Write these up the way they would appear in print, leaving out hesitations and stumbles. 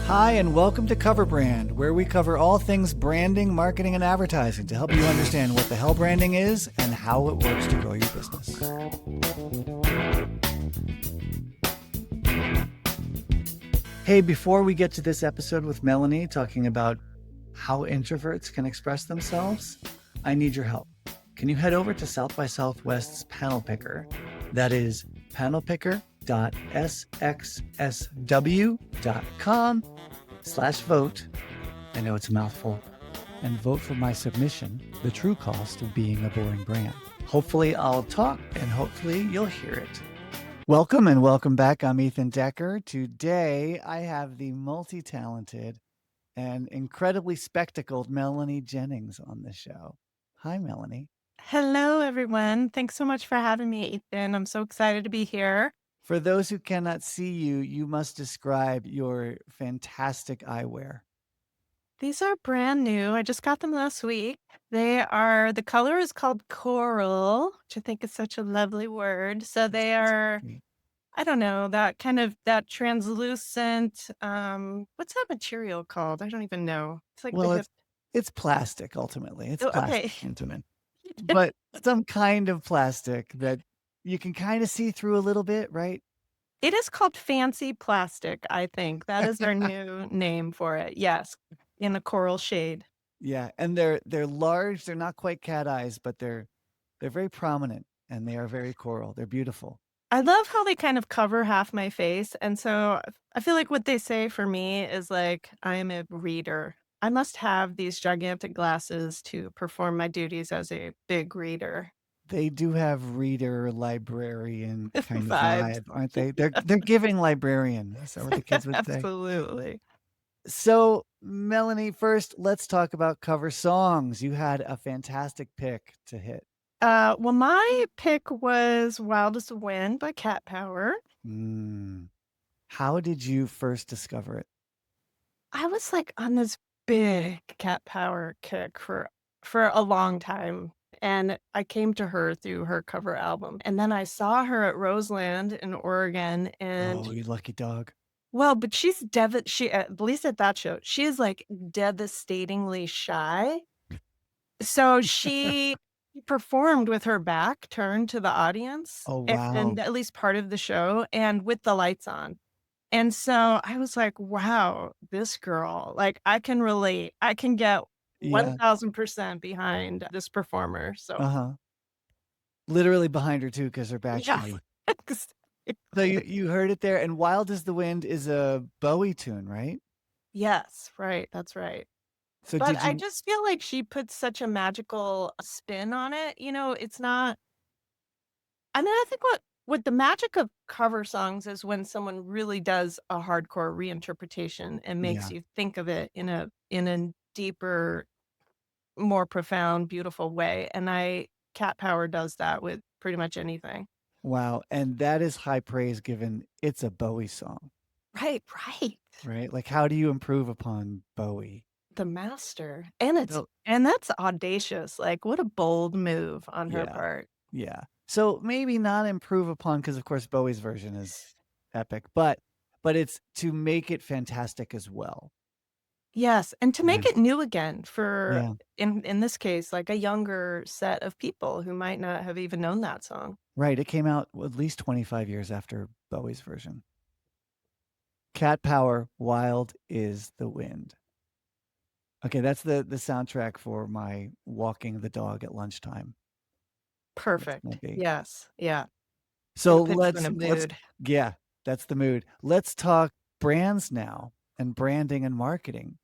Hi, and welcome to Cover Brand, where we cover all things branding, marketing, and advertising to help you understand what the hell branding is and how it works to grow your business. Hey, before we get to this episode with Melanie talking about how introverts can express themselves, I need your help. Can you head over to South by Southwest's panel picker? That is panelpicker.sxsw.com/vote. I know it's a mouthful. And vote for my submission, The True Cost of Being a Boring Brand. Hopefully I'll talk and hopefully you'll hear it. Welcome and welcome back. I'm Ethan Decker. Today I have the multi-talented and incredibly spectacled Melanie Jennings on the show. Hi, Melanie. Hello, everyone. Thanks so much for having me, Ethan. I'm so excited to be here. For those who cannot see you, you must describe your fantastic eyewear. These are brand new. I just got them last week. The color is called coral, which I think is such a lovely word. So they are, I don't know, that translucent, what's that material called? I don't even know. It's like the Well, hip. it's plastic ultimately. It's Oh, plastic okay. intimate, but some kind of plastic that you can kind of see through a little bit, right? It is called fancy plastic, I think. That is their new name for it. Yes, in a coral shade. Yeah, and they're large. They're not quite cat eyes, but they're very prominent and they are very coral. They're beautiful. I love how they kind of cover half my face, and so I feel like what they say for me is, like, I am a reader. I must have these gigantic glasses to perform my duties as a big reader. They do have reader librarian kind of Vibes. vibe, aren't they? They're giving librarian. Is that what the kids would say? Absolutely. So, Melanie, first, let's talk about cover songs. You had a fantastic pick to hit. Well, my pick was "Wild as the Wind" by Cat Power. Mm. How did you first discover it? I was, like, on this big Cat Power kick for a long time, and I came to her through her cover album, and then I saw her at Roseland in Oregon, and Oh, you lucky dog. well, but she at least at that show, she is, like, devastatingly shy, so she performed with her back turned to the audience, Oh, wow. and at least part of the show, and with the lights on. And so I was like, "Wow, this girl, like, I can relate. I can get Yeah. 1000% behind this performer." So, Uh-huh. Literally behind her too, because her back's yeah. shiny. So Exactly. you heard it there, and Wild as the Wind is a Bowie tune, right? Yes, right, that's right. So But did I you just feel like she puts such a magical spin on it, it's not I mean, I think what the magic of cover songs is when someone really does a hardcore reinterpretation and makes Yeah. you think of it in a deeper, more profound, beautiful way, and I Cat Power does that with pretty much anything. Wow, and that is high praise given it's a Bowie song, Right, right. right? Like, how do you improve upon Bowie? The master, and it's So and that's audacious, like, what a bold move on her yeah, part. yeah. So maybe not improve upon, because of course Bowie's version is epic, but it's to make it fantastic as well. Yes, and to make Yeah. it new again for Yeah. in this case, like, a younger set of people who might not have even known that song. Right, it came out at least 25 years after Bowie's version. Cat Power, Wild is the Wind. Okay, that's the soundtrack for my walking the dog at lunchtime. That's gonna Perfect. be. Yes, yeah, So gonna put you in let's a mood. yeah, that's the mood. Let's talk brands now and branding and marketing.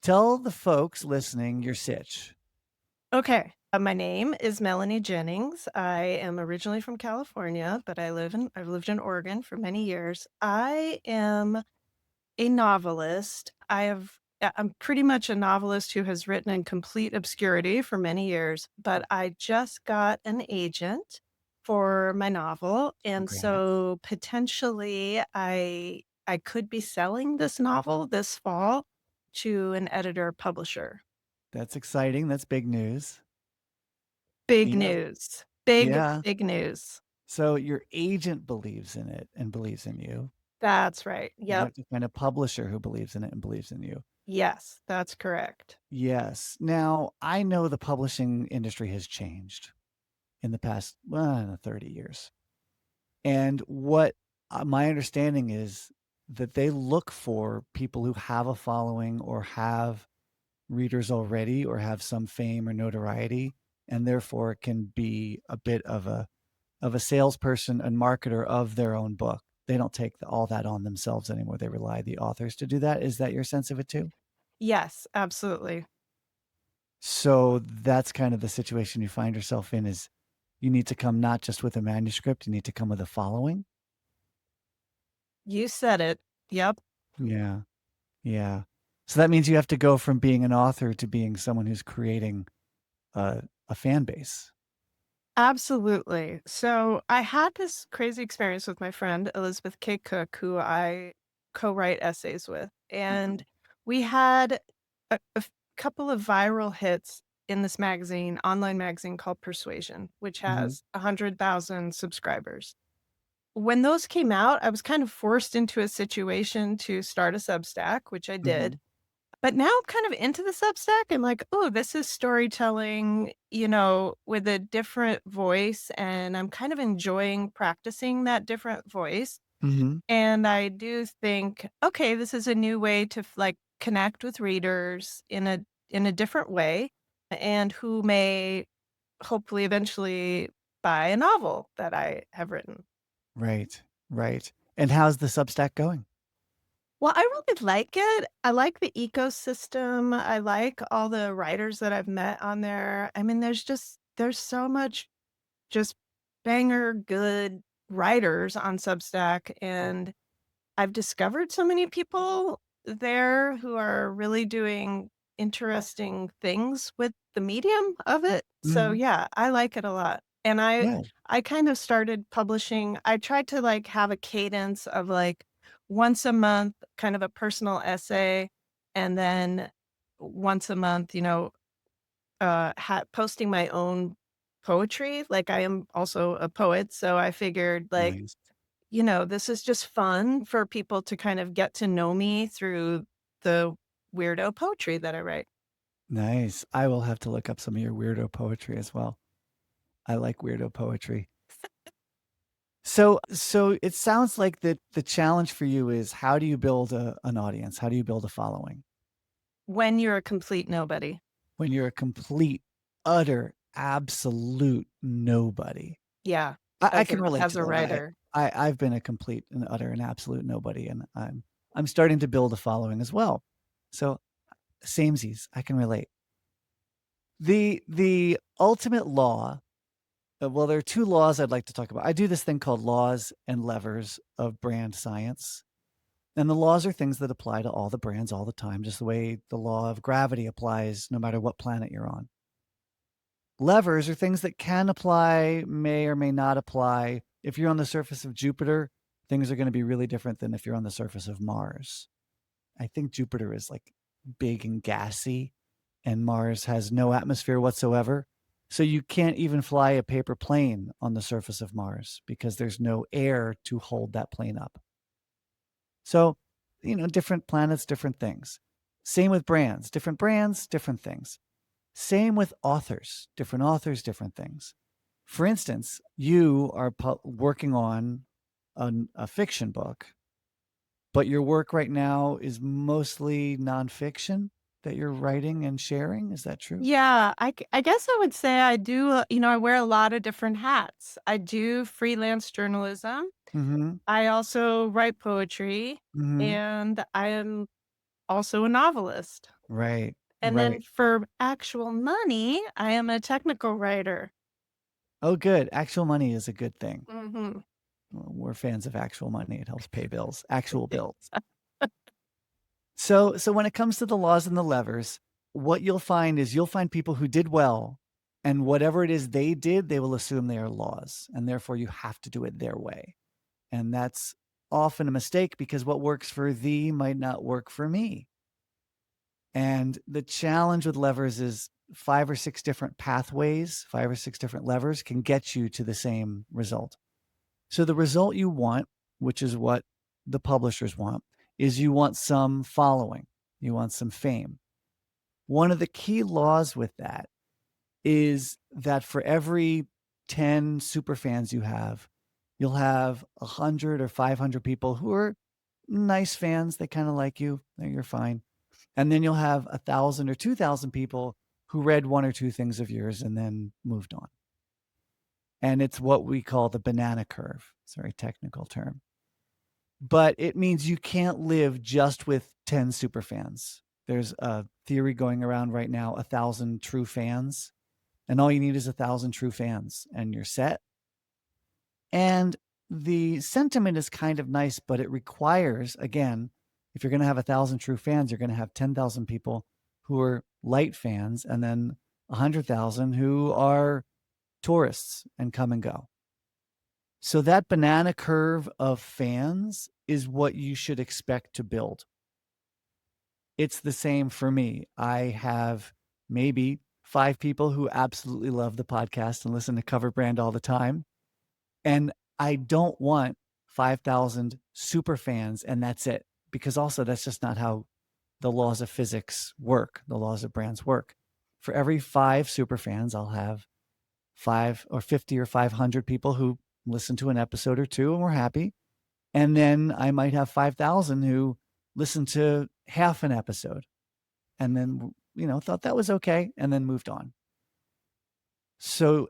Tell the folks listening your sitch. Okay, my name is Melanie Jennings. I am originally from California, but I've lived in Oregon for many years. I am a novelist. I'm pretty much a novelist who has written in complete obscurity for many years, but I just got an agent for my novel, and Congrats. so potentially I could be selling this novel this fall to an editor publisher. That's exciting. That's big news. Big You know, news. Big, yeah. big news. So your agent believes in it and believes in you. That's right. You Yep. have to find a publisher who believes in it and believes in you. Yes, that's correct. Yes. Now, I know the publishing industry has changed in the past, 30 years. And what my understanding is that they look for people who have a following or have readers already or have some fame or notoriety, and therefore can be a bit of a salesperson and marketer of their own book. They don't take all that on themselves anymore. They rely the authors to do that. Is that your sense of it too? Yes, absolutely. So that's kind of the situation you find yourself in is you need to come not just with a manuscript, you need to come with a following. You said it. Yep. Yeah. Yeah. So that means you have to go from being an author to being someone who's creating a fan base. Absolutely. So I had this crazy experience with my friend Elizabeth K. Cook, who I co-write essays with. And we had a couple of viral hits in this magazine, online magazine called Persuasion, which Mhm. has 100,000 subscribers. When those came out, I was kind of forced into a situation to start a Substack, which I did. Mhm. But now I'm kind of into the Substack. I'm like, "Oh, this is storytelling, with a different voice," and I'm kind of enjoying practicing that different voice. Mhm. And I do think, "Okay, this is a new way to connect with readers in a different way, and who may hopefully eventually buy a novel that I have written." Right. Right. And how's the Substack going? Well, I really like it. I like the ecosystem. I like all the writers that I've met on there. I mean, there's so much just banger good writers on Substack, and I've discovered so many people there who are really doing interesting things with the medium of it. So Mhm. yeah, I like it a lot. And Yeah. I kind of started publishing. I tried to have a cadence of once a month, kind of a personal essay, and then once a month, posting my own poetry. Like I am also a poet, so I figured Nice. this is just fun for people to kind of get to know me through the weirdo poetry that I write. Nice. I will have to look up some of your weirdo poetry as well. I like weirdo poetry. So it sounds like the challenge for you is how do you build an audience? How do you build a following When you're a complete nobody. when you're a complete, utter, absolute nobody? Yeah, I as can relate as to a that. writer. I've been a complete and utter and absolute nobody, and I'm starting to build a following as well. So samesies, I can relate. The ultimate law, well, there are 2 laws I'd like to talk about. I do this thing called laws and levers of brand science, and the laws are things that apply to all the brands all the time, just the way the law of gravity applies no matter what planet you're on. Levers are things that can apply, may or may not apply. If you're on the surface of Jupiter, things are gonna be really different than if you're on the surface of Mars. I think Jupiter is, like, big and gassy, and Mars has no atmosphere whatsoever. So you can't even fly a paper plane on the surface of Mars because there's no air to hold that plane up. So, different planets, different things. Same with brands, different things. Same with authors, different things. For instance, you are working on a fiction book, but your work right now is mostly nonfiction that you're writing and sharing. Is that true? Yeah, I guess I would say I do, I wear a lot of different hats. I do freelance journalism. Mhm. I also write poetry, Mhm. and I am also a novelist. Right. And then Right. for actual money, I am a technical writer. Oh, good. Actual money is a good thing. Mhm. Well, we're fans of actual money. It helps pay bills, actual bills. So when it comes to the laws and the levers, what you'll find is you'll find people who did well, and whatever it is they did, they will assume they are laws, and therefore you have to do it their way. And that's often a mistake because what works for thee might not work for me. And the challenge with levers is 5 or 6 different pathways, 5 or 6 different levers can get you to the same result. So the result you want, which is what the publishers want is you want some following, you want some fame. One of the key laws with that is that for every 10 super fans you have, you'll have 100 or 500 people who are nice fans. They kind of like you. You're fine. And then you'll have 1,000 or 2,000 people who read one or two things of yours and then moved on. And it's what we call the banana curve. It's a very technical term. But it means you can't live just with 10 super fans. There's a theory going around right now, 1,000 true fans. And all you need is 1,000 true fans and you're set. And the sentiment is kind of nice, but it requires, again, if you're going to have 1,000 true fans, you're going to have 10,000 people who are light fans and then 100,000 who are tourists and come and go. So that banana curve of fans is what you should expect to build. It's the same for me. I have maybe 5 people who absolutely love the podcast and listen to Cover Brand all the time. And I don't want 5,000 super fans and that's it. Because also that's just not how the laws of physics work, the laws of brands work. For every 5 super fans, I'll have 5 or 50 or 500 people who listen to an episode or two and we're happy. And then I might have 5,000 who listen to half an episode and then, thought that was okay and then moved on. So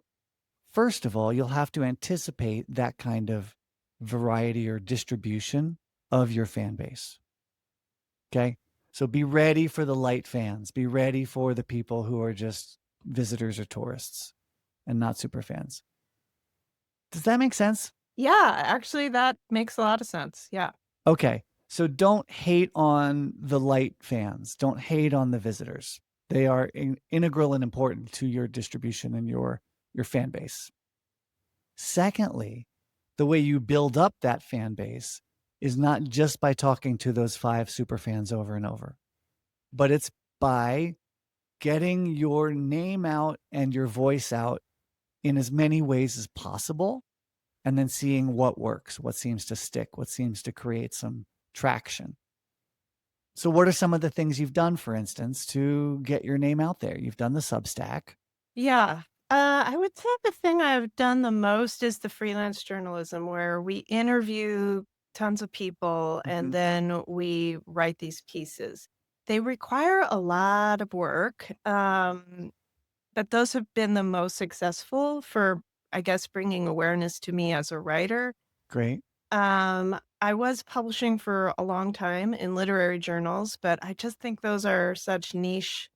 first of all, you'll have to anticipate that kind of variety or distribution of your fan base. Okay. So be ready for the light fans. Be ready for the people who are just visitors or tourists and not super fans. Does that make sense? Yeah, actually, that makes a lot of sense. Yeah. Okay. So don't hate on the light fans. Don't hate on the visitors. They are integral and important to your distribution and your fan base. Secondly, the way you build up that fan base is not just by talking to those 5 super fans over and over, but it's by getting your name out and your voice out in as many ways as possible, and then seeing what works, what seems to stick, what seems to create some traction. So what are some of the things you've done, for instance, to get your name out there? You've done the Substack. Yeah. I would say the thing I've done the most is the freelance journalism, where we interview tons of people and then we write these pieces. They require a lot of work, but those have been the most successful for, I guess, bringing awareness to me as a writer. Great. I was publishing for a long time in literary journals, but I just think those are such niche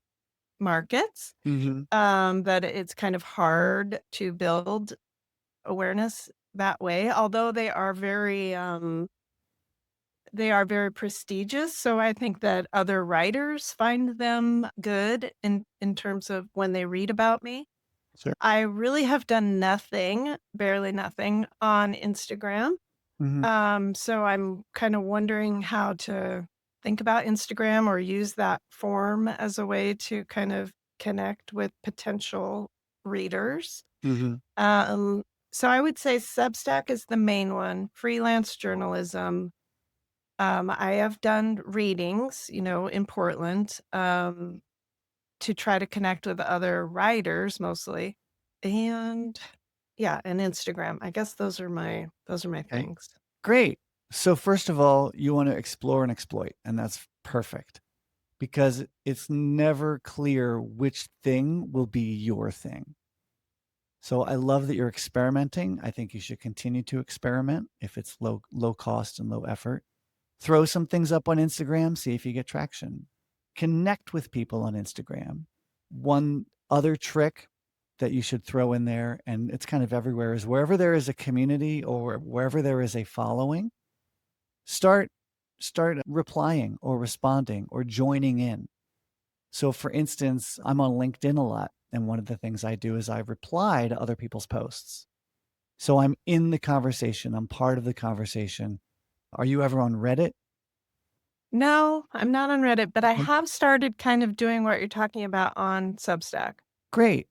markets that it's kind of hard to build awareness that way. Although they are very prestigious. So I think that other writers find them good in terms of when they read about me. Sure. I really have done nothing, barely nothing on Instagram. So I'm kind of wondering how to think about Instagram or use that form as a way to kind of connect with potential readers. Um, so I would say Substack is the main one, freelance journalism. I have done readings, in Portland, to try to connect with other writers mostly. And yeah, and Instagram. I guess those are my Okay. things. Great. So first of all, you want to explore and exploit, and that's perfect because it's never clear which thing will be your thing. So I love that you're experimenting. I think you should continue to experiment if it's low cost and low effort. Throw some things up on Instagram, see if you get traction. Connect with people on Instagram. One other trick that you should throw in there, and it's kind of everywhere, is wherever there is a community or wherever there is a following, start replying or responding or joining in. So for instance, I'm on LinkedIn a lot, and one of the things I do is I reply to other people's posts. So I'm in the conversation, I'm part of the conversation. Are you ever on Reddit? No, I'm not on Reddit, but I Okay. have started kind of doing what you're talking about on Substack. Great.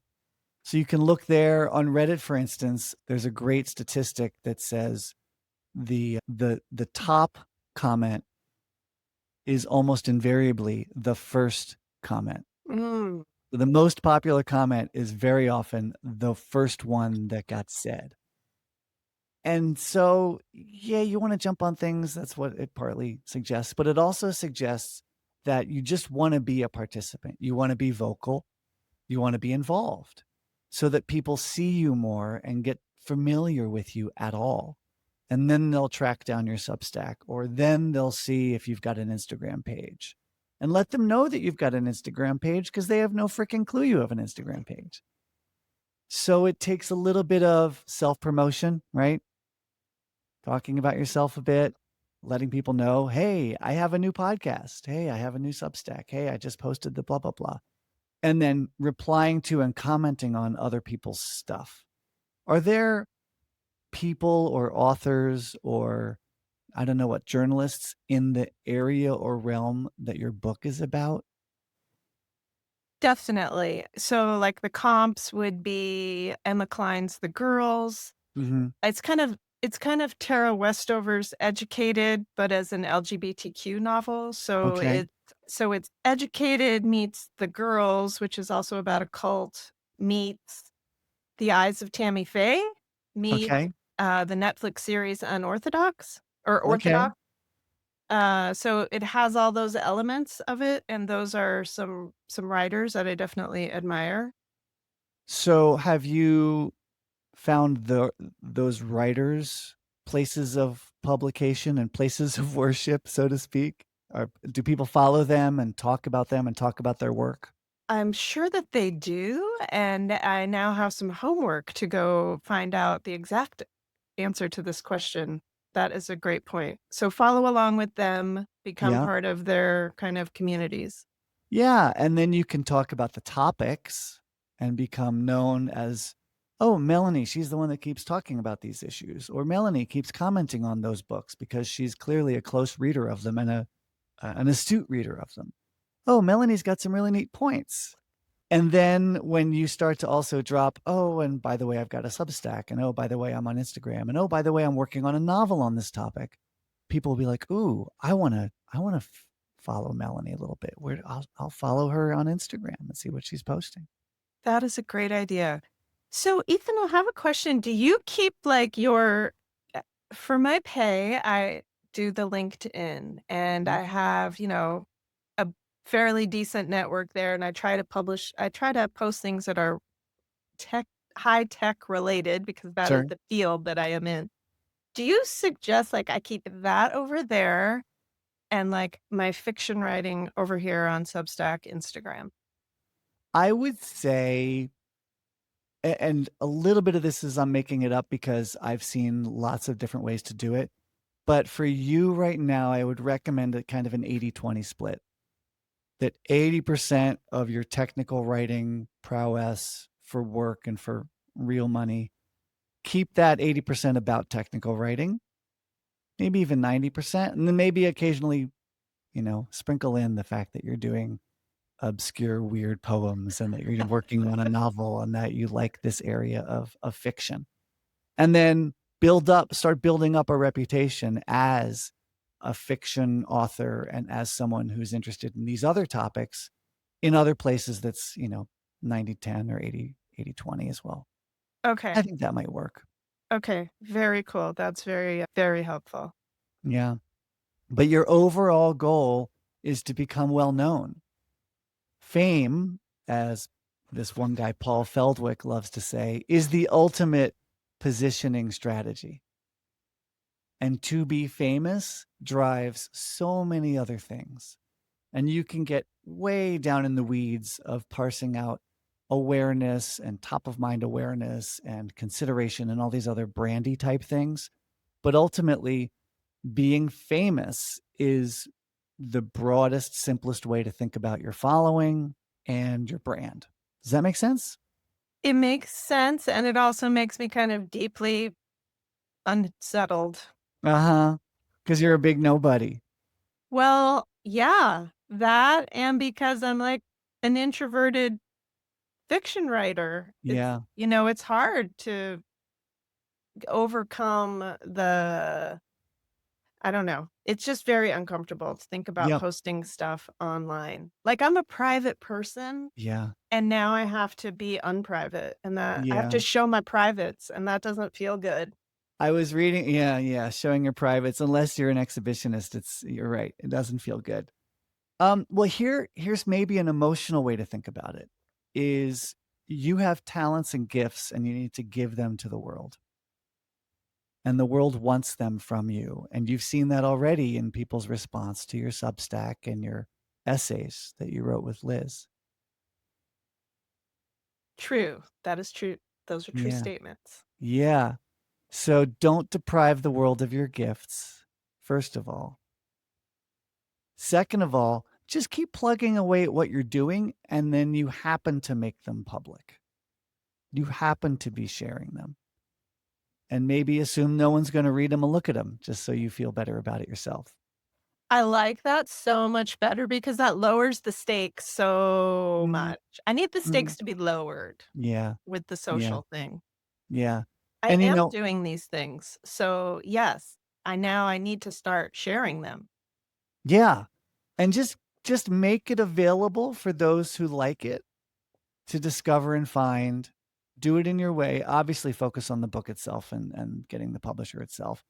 So you can look there on Reddit, for instance. There's a great statistic that says the top comment is almost invariably the first comment. Mm. The most popular comment is very often the first one that got said. And so, yeah, you want to jump on things. That's what it partly suggests, but it also suggests that you just want to be a participant. You want to be vocal. You want to be involved so that people see you more and get familiar with you at all. And then they'll track down your Substack, or then they'll see if you've got an Instagram page and let them know that you've got an Instagram page because they have no freaking clue you have an Instagram page. So it takes a little bit of self promotion, right? Talking about yourself a bit, letting people know, hey, I have a new podcast. Hey, I have a new Substack. Hey, I just posted the blah, blah, blah. And then replying to and commenting on other people's stuff. Are there people or authors or I don't know what journalists in the area or realm that your book is about? Definitely. So, like, the comps would be Emma Klein's The Girls. Mhm. It's kind of Tara Westover's Educated, but as an LGBTQ novel. Okay. So it's Educated meets The Girls, which is also about a cult, meets The Eyes of Tammy Faye, meets Okay. the Netflix series Unorthodox or Okay. Orthodox. So it has all those elements of it, and those are some writers that I definitely admire. So have you found those writers places of publication and places of worship, so to speak? Or do people follow them and talk about their work? I'm sure that they do, and I now have some homework to go find out the exact answer to this question. That is a great point. So follow along with them, become Yeah. part of their kind of communities. Yeah, and then you can talk about the topics and become known as, "Oh, Melanie, she's the one that keeps talking about these issues," or Melanie keeps commenting on those books because she's clearly a close reader of them and an astute reader of them. "Oh, Melanie's got some really neat points." And then when you start to also drop, "Oh, and by the way, I've got a Substack, and oh, by the way, I'm on Instagram, and oh, by the way, I'm working on a novel on this topic." People will be like, "Ooh, I wanna follow Melanie a little bit. Where I'll follow her on Instagram and see what she's posting." That is a great idea. So, Ethan, I have a question. Do you keep like your for my pay, I do the LinkedIn and Mhm. I have, a fairly decent network there and I try to post things that are tech high tech related because that is Sure. the field that I am in. Do you suggest like I keep that over there and like my fiction writing over here on Substack, Instagram? I would say and a little bit of this is I'm making it up because I've seen lots of different ways to do it, but for you right now, I would recommend a kind of an 80-20 split. That 80% of your technical writing prowess for work and for real money, keep that 80% about technical writing, maybe even 90%, and then maybe occasionally, sprinkle in the fact that you're doing obscure, weird poems and that you're working on a novel and that you like this area of fiction. And then start building up a reputation as a fiction author and as someone who's interested in these other topics in other places that's, 90-10 or 80-20 as well. I Okay. think that might work. Okay, very cool. That's very, very helpful. Yeah. But your overall goal is to become well known. Fame, as this one guy, Paul Feldwick, loves to say, is the ultimate positioning strategy. And to be famous drives so many other things. And you can get way down in the weeds of parsing out awareness and top of mind awareness and consideration and all these other brandy type things. But ultimately, being famous is the broadest, simplest way to think about your following and your brand. Does that make sense? It makes sense, and it also makes me kind of deeply unsettled. Uh-huh. Because you're a big nobody. Well, yeah, that and because I'm like an introverted fiction writer. Yeah. It's hard to overcome the I don't know. It's just very uncomfortable to think about Yep. posting stuff online. Like, I'm a private person, Yeah. and now I have to be unprivate, and that I have Yeah. to show my privates, and that doesn't feel good. I was reading, yeah, yeah, showing your privates, unless you're an exhibitionist, you're right. It doesn't feel good. Well, here's maybe an emotional way to think about it, is you have talents and gifts and you need to give them to the world. And the world wants them from you. And you've seen that already in people's response to your Substack and your essays that you wrote with Liz. True. That is true. Those are true Yeah. statements. Yeah. So don't deprive the world of your gifts, first of all. Second of all, just keep plugging away at what you're doing, and then you happen to make them public. You happen to be sharing them. And maybe assume no one's going to read them and look at them just so you feel better about it yourself. I like that so much better because that lowers the stakes so Mm, much. I need the mm. stakes to be lowered Yeah. with the Yeah. social thing. Yeah. I And, am doing these things. So, yes, I need to start sharing them. yeah. And just make it available for those who like it to discover and find. Do it in your way. Obviously, focus on the book itself and getting the publisher itself.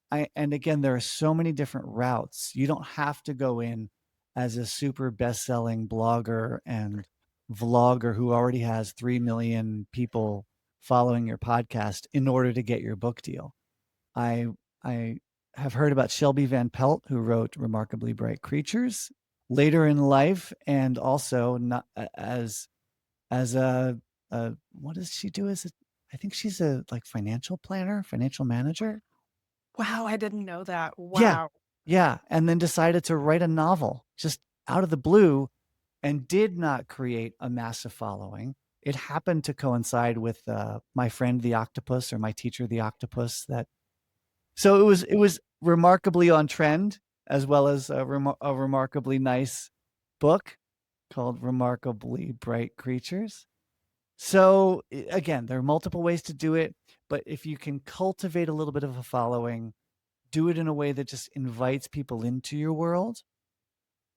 And again, there are so many different routes. You don't have to go in as a super best-selling blogger and vlogger who already has 3 million people following your podcast in order to get your book deal. I I have heard about Shelby Van Pelt, who wrote Remarkably Bright Creatures later in life, and also not as a what does she do as a I think she's a, like, financial planner, financial manager? Wow, I didn't know that. Yeah. Wow. Yeah, and then decided to write a novel just out of the blue and did not create a massive following. It happened to coincide with, My Friend the Octopus or My Teacher the Octopus that so it was remarkably on trend as well as a remarkably nice book called Remarkably Bright Creatures. So, again, there are multiple ways to do it, but if you can cultivate a little bit of a following, do it in a way that just invites people into your world,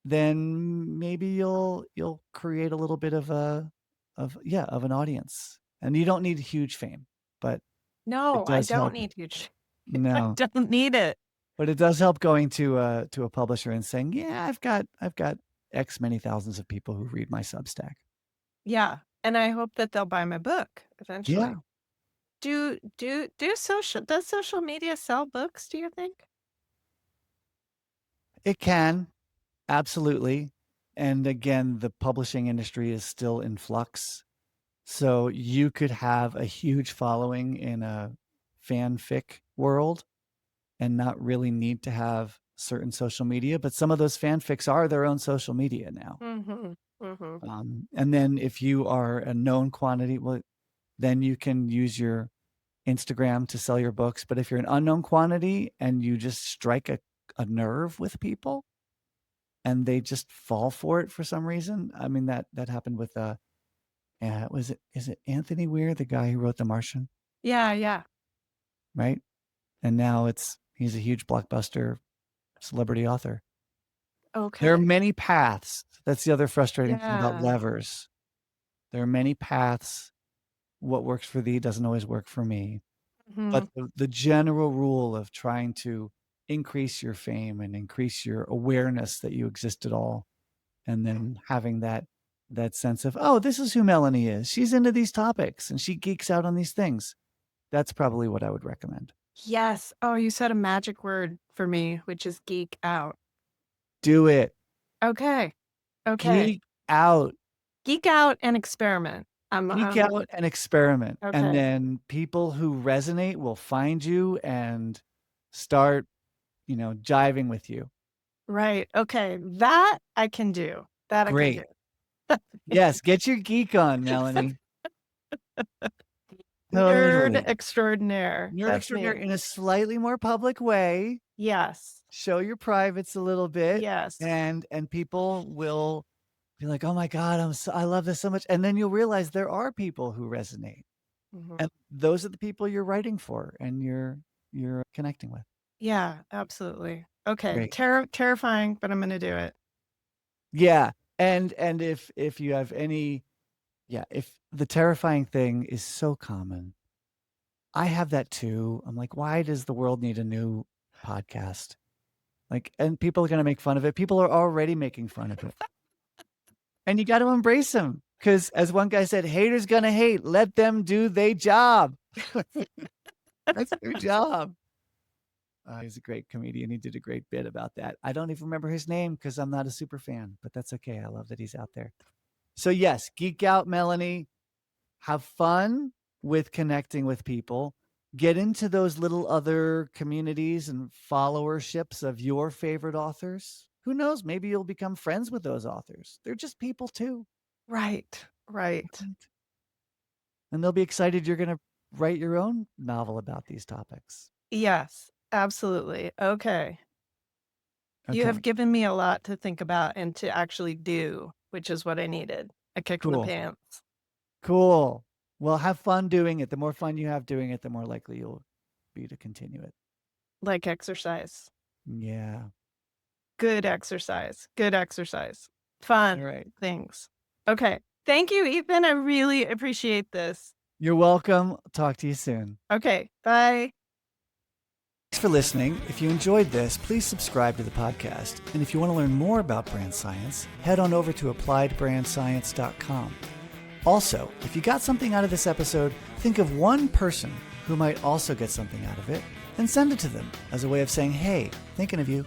then maybe you'll create a little bit of an audience. And you don't need huge fame, but it No, I does don't help. need huge. I No, don't need it. but it does help going to a publisher and saying, "Yeah, I've got X many thousands of people who read my Substack." Yeah, and I hope that they'll buy my book Yeah, eventually. Do social does social media sell books, do you think? it can. Absolutely. And again, the publishing industry is still in flux. So you could have a huge following in a fanfic world and not really need to have certain social media, but some of those fanfics are their own social media now. Mhm. Mhm. And then if you are a known quantity, well, then you can use your Instagram to sell your books. But if you're an unknown quantity and you just strike a nerve with people and they just fall for it for some reason, I mean that happened with was it is it Anthony Weir, the guy who wrote The Martian, Yeah, yeah. right? And now he's a huge blockbuster celebrity author. There are Okay. many paths. That's the other frustrating thing about Yeah. levers. There are many paths. What works for thee doesn't always work for me. But Mhm. the general rule of trying to increase your fame and increase your awareness that you exist at all, and then having that sense of, "Oh, this is who Melanie is. She's into these topics and she geeks out on these things." That's probably what I would recommend. Yes. Oh, you said a magic word for me, which is geek out. Do it. Okay. Okay. Geek out. Geek out and experiment. Geek out and experiment, and Okay. then people who resonate will find you and start, jiving with you. Right. Okay. That I can do. That I can do. Great. Yes, get your geek on, Melanie. Nerd Totally. extraordinaire. Nerd That's extraordinaire me. in a slightly more public way. Yes. Show your privates a little bit, Yes. and people will be like, "Oh my god, I love this so much," and then you'll realize there are people who resonate, Mhm. and those are the people you're writing for and you're connecting with. Yeah, absolutely. Okay. Great. Terrifying, but I'm going to do it. Yeah. And if you have any, yeah, if the terrifying thing is so common, I have that too. I'm like, why does the world need a new podcast? Like, and people are going to make fun of it. People are already making fun of it. And you got to embrace them. Because as one guy said, haters going to hate. Let them do their job. That's their job. He's a great comedian. He did a great bit about that. I don't even remember his name because I'm not a super fan, but that's okay. I love that he's out there. So yes, geek out, Melanie. Have fun with connecting with people. Get into those little other communities and followerships of your favorite authors. Who knows? Maybe you'll become friends with those authors. They're just people too. Right. Right. And they'll be excited you're going to write your own novel about these topics. Yes, absolutely. Okay. You have given me a lot to think about and to actually do, which is what I needed. A kick in the Cool. pants. Cool. Well, have fun doing it. The more fun you have doing it, the more likely you'll be to continue it. Like exercise. Yeah. Good exercise. Good exercise. Fun All right. things. Okay. Thank you, Ethan. I really appreciate this. You're welcome. Talk to you soon. Okay. Bye. Thanks for listening. If you enjoyed this, please subscribe to the podcast. And if you want to learn more about brand science, head on over to appliedbrandscience.com. Also, if you got something out of this episode, think of one person who might also get something out of it and send it to them as a way of saying, hey, thinking of you.